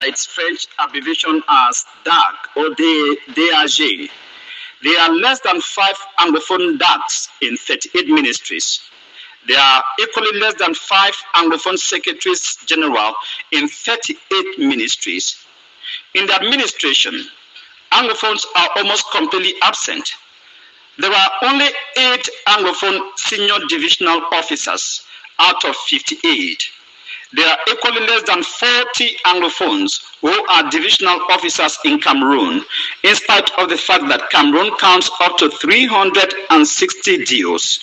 its French abbreviation as DAG or DAG. There are less than 5 Anglophone DAGs in 38 ministries. There are equally less than 5 Anglophone secretaries general in 38 ministries. In the administration, Anglophones are almost completely absent. There are only 8 Anglophone senior divisional officers out of 58. There are equally less than 40 Anglophones who are divisional officers in Cameroon, in spite of the fact that Cameroon counts up to 360 DOs.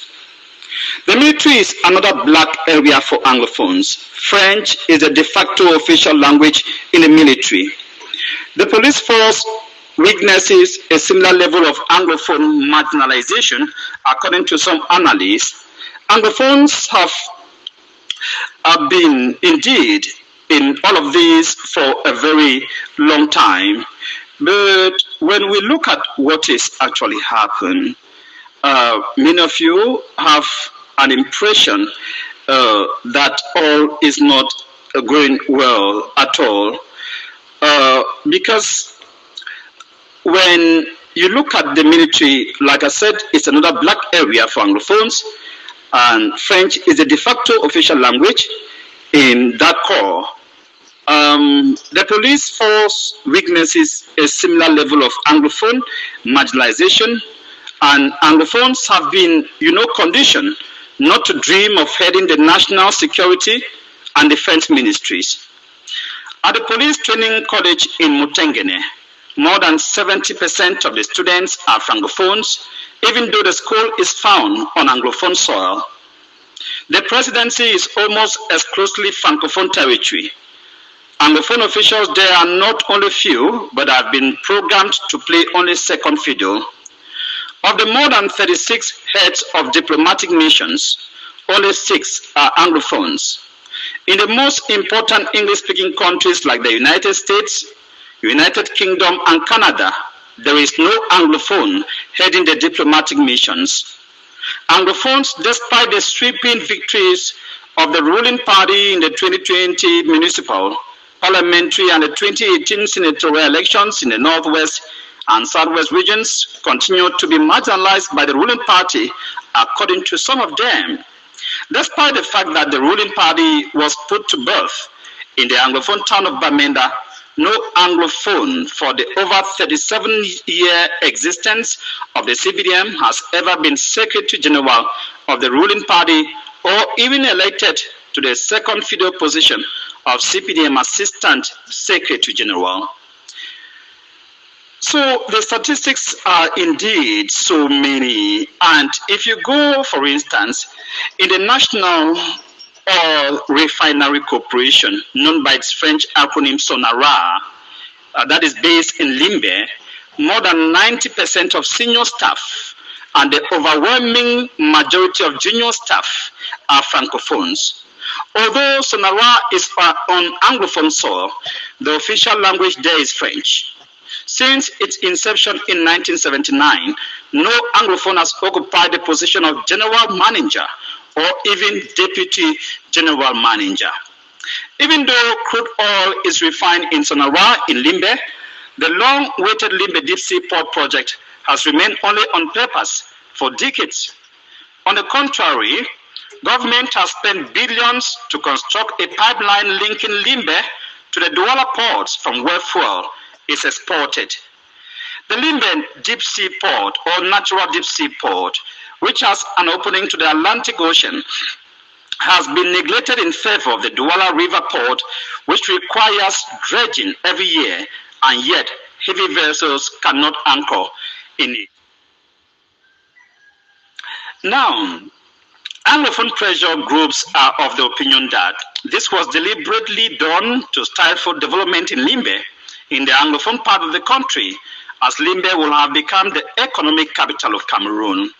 The military is another black area for Anglophones. French is the de facto official language in the military. The police force witnesses a similar level of Anglophone marginalization, according to some analysts. Anglophones have been indeed in all of these for a very long time. But when we look at what is actually happened, many of you have an impression that all is not going well at all. Because when you look at the military, like I said, it's another black area for Anglophones, and French is the de facto official language in that corps. The police force witnesses a similar level of Anglophone marginalization, and Anglophones have been, conditioned not to dream of heading the national security and defense ministries. At the police training college in Mutengene, more than 70% of the students are Francophones, even though the school is found on Anglophone soil. The presidency is almost exclusively Francophone territory. Anglophone officials there are not only few, but have been programmed to play only second fiddle. Of the more than 36 heads of diplomatic missions, only 6 are Anglophones. In the most important English-speaking countries like the United States, United Kingdom, and Canada, there is no Anglophone heading the diplomatic missions. Anglophones, despite the sweeping victories of the ruling party in the 2020 municipal, parliamentary, and the 2018 senatorial elections in the Northwest and Southwest regions, continue to be marginalized by the ruling party, according to some of them. Despite the fact that the ruling party was put to birth in the Anglophone town of Bamenda, no Anglophone for the over 37-year existence of the CPDM has ever been Secretary General of the ruling party or even elected to the second fiddle position of CPDM Assistant Secretary General. So the statistics are indeed so many, and if you go, for instance, in the National Oil Refinery Corporation, known by its French acronym SONARA, that is based in Limbe, more than 90% of senior staff and the overwhelming majority of junior staff are Francophones. Although SONARA is on Anglophone soil, the official language there is French. Since its inception in 1979, no Anglophone has occupied the position of general manager or even deputy general manager. Even though crude oil is refined in Sonara in Limbe, the long-awaited Limbe Deep Sea Port project has remained only on papers for decades. On the contrary, government has spent billions to construct a pipeline linking Limbe to the Douala ports from where fuel is exported. The Limbe Deep Sea Port, or Natural Deep Sea Port, which has an opening to the Atlantic Ocean, has been neglected in favor of the Douala River Port, which requires dredging every year, and yet heavy vessels cannot anchor in it. Now, Anglophone pressure groups are of the opinion that this was deliberately done to stifle development in Limbe, in the Anglophone part of the country, as Limbe will have become the economic capital of Cameroon.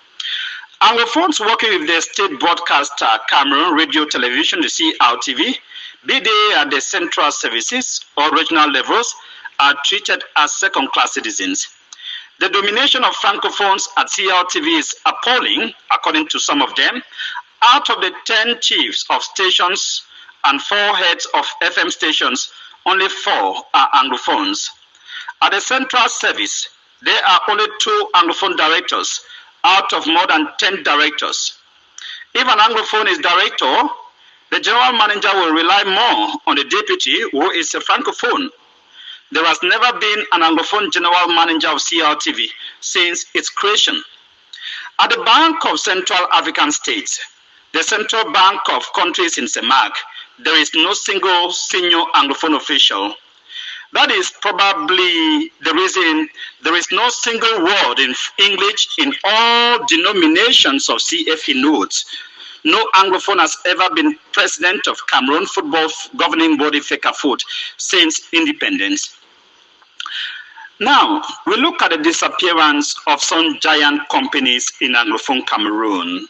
Anglophones working with the state broadcaster Cameroon Radio Television, the CRTV, be they at the central services or regional levels, are treated as second-class citizens. The domination of Francophones at CRTV is appalling, according to some of them. Out of the 10 chiefs of stations and 4 heads of FM stations, only 4 are Anglophones. At the central service, there are only 2 Anglophone directors out of more than 10 directors. If an Anglophone is director, the general manager will rely more on the deputy, who is a Francophone. There has never been an Anglophone general manager of CRTV since its creation. At the Bank of Central African States, the central bank of countries in CEMAC, there is no single senior Anglophone official. That is probably the reason there is no single word in English in all denominations of CFE notes. No Anglophone has ever been president of Cameroon Football Governing Body FECAFOOT since independence. Now, we look at the disappearance of some giant companies in Anglophone Cameroon.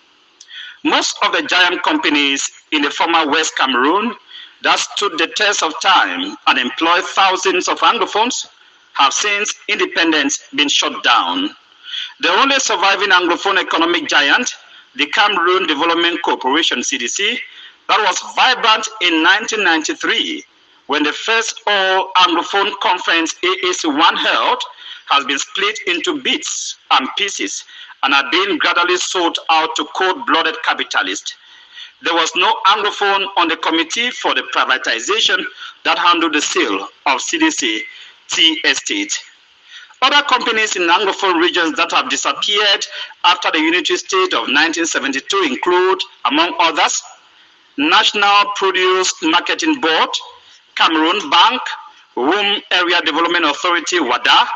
Most of the giant companies in the former West Cameroon that stood the test of time and employed thousands of Anglophones have since independence been shut down. The only surviving Anglophone economic giant, the Cameroon Development Corporation CDC, that was vibrant in 1993 when the first all Anglophone conference AAC1 held, has been split into bits and pieces and are being gradually sold out to cold-blooded capitalists. There was no Anglophone on the committee for the privatization that handled the sale of CDC tea estate. Other companies in Anglophone regions that have disappeared after the unity state of 1972 include, among others, National Produce Marketing Board, Cameroon Bank, Womb Area Development Authority WADA,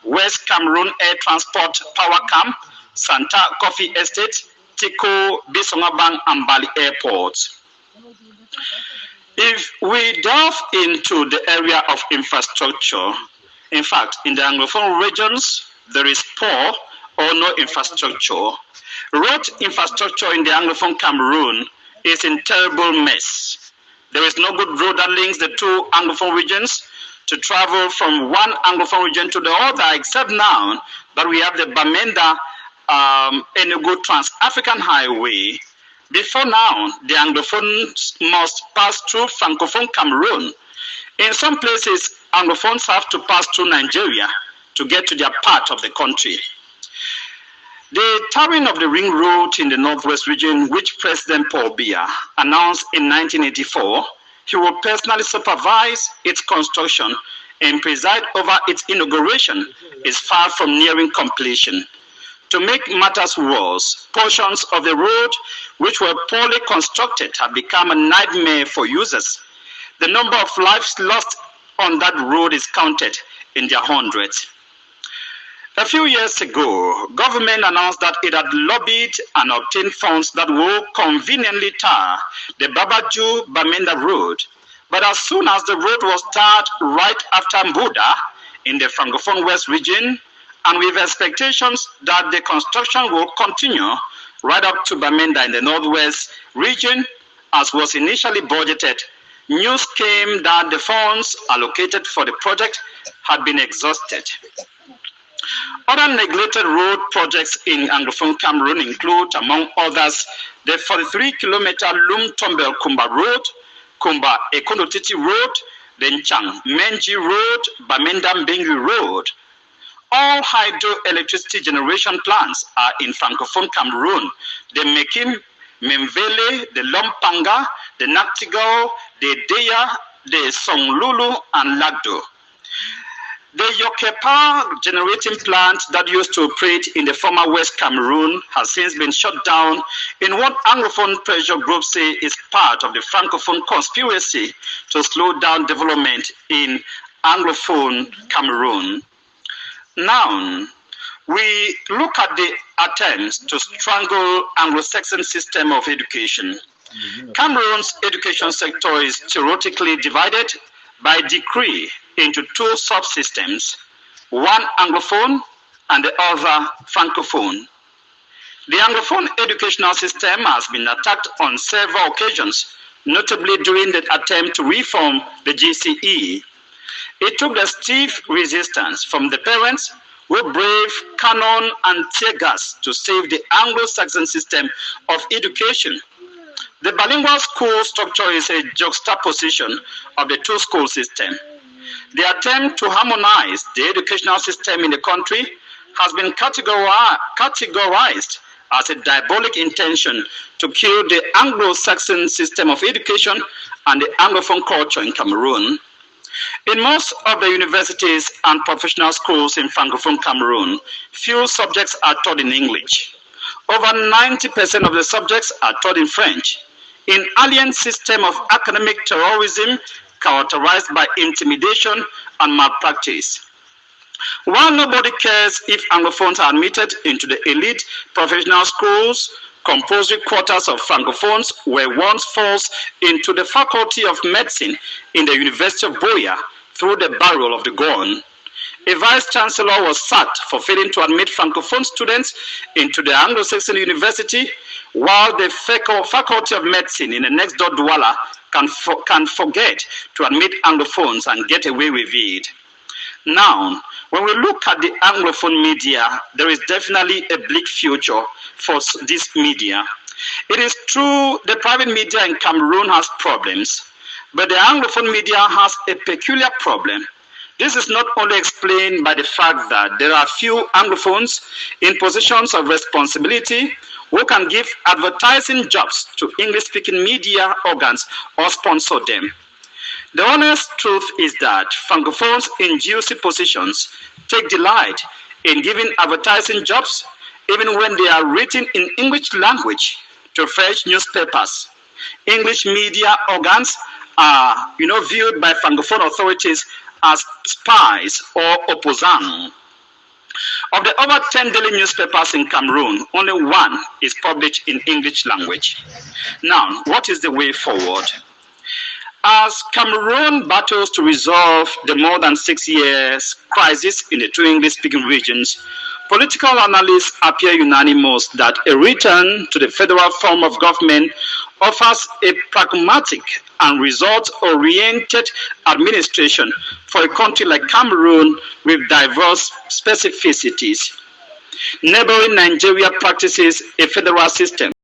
West Cameroon Air Transport Power Camp, Santa Coffee Estate, Tiko, Bisonga Bank, and Bali Airports. If we delve into the area of infrastructure, in fact, in the Anglophone regions, there is poor or no infrastructure. Road infrastructure in the Anglophone Cameroon is in terrible mess. There is no good road that links the 2 Anglophone regions to travel from one Anglophone region to the other, except now that we have the Bamenda Enugu Trans-African Highway. Before now, the Anglophones must pass through Francophone Cameroon. In some places, Anglophones have to pass through Nigeria to get to their part of the country. The tarring of the ring road in the Northwest region, which President Paul Biya announced in 1984, he will personally supervise its construction and preside over its inauguration, is far from nearing completion. To make matters worse, portions of the road which were poorly constructed have become a nightmare for users. The number of lives lost on that road is counted in their hundreds. A few years ago, government announced that it had lobbied and obtained funds that will conveniently tar the Babaju-Bamenda road. But as soon as the road was tarred right after Mbuda in the Francophone West region, and with expectations that the construction will continue right up to Bamenda in the Northwest region, as was initially budgeted, news came that the funds allocated for the project had been exhausted. Other neglected road projects in Anglophone Cameroon include, among others, the 43-kilometer Lum-Tombel Kumba Road, Kumba Ekondotiti Road, the Nchang Menji Road, Bamenda Mbengu Road. All hydroelectricity generation plants are in Francophone Cameroon. The Mekim, Memvele, the Lompanga, the Naktigal, the Deya, the Songlulu, and Lagdo. The Yokepa generating plant that used to operate in the former West Cameroon has since been shut down in what Anglophone pressure groups say is part of the Francophone conspiracy to slow down development in Anglophone Cameroon. Now, we look at the attempts to strangle Anglo-Saxon system of education. Cameroon's education sector is theoretically divided by decree into 2 subsystems, one Anglophone and the other Francophone. The Anglophone educational system has been attacked on several occasions, notably during the attempt to reform the GCE. It took the stiff resistance from the parents who braved cannon and tear gas to save the Anglo-Saxon system of education. The bilingual school structure is a juxtaposition of the 2 school systems. The attempt to harmonize the educational system in the country has been categorized as a diabolic intention to kill the Anglo-Saxon system of education and the Anglophone culture in Cameroon. In most of the universities and professional schools in Francophone Cameroon, few subjects are taught in English. Over 90% of the subjects are taught in French, an alien system of academic terrorism characterized by intimidation and malpractice. While nobody cares if Anglophones are admitted into the elite professional schools, compulsory quotas of Francophones were once forced into the Faculty of Medicine in the University of Boya through the barrel of the gun. A vice-chancellor was sacked for failing to admit Francophone students into the Anglo-Saxon University, while the Faculty of Medicine in the next-door Douala can forget to admit Anglophones and get away with it. Now, when we look at the Anglophone media, there is definitely a bleak future for this media. It is true the private media in Cameroon has problems, but the Anglophone media has a peculiar problem. This is not only explained by the fact that there are few Anglophones in positions of responsibility who can give advertising jobs to English-speaking media organs or sponsor them. The honest truth is that Francophones in juicy positions take delight in giving advertising jobs even when they are written in English language to French newspapers. English media organs are viewed by Francophone authorities as spies or opposants. Of the over 10 daily newspapers in Cameroon, only one is published in English language. Now, what is the way forward? As Cameroon battles to resolve the more than 6 years crisis in the two English-speaking regions, political analysts appear unanimous that a return to the federal form of government offers a pragmatic and result-oriented administration for a country like Cameroon with diverse specificities. Neighboring Nigeria practices a federal system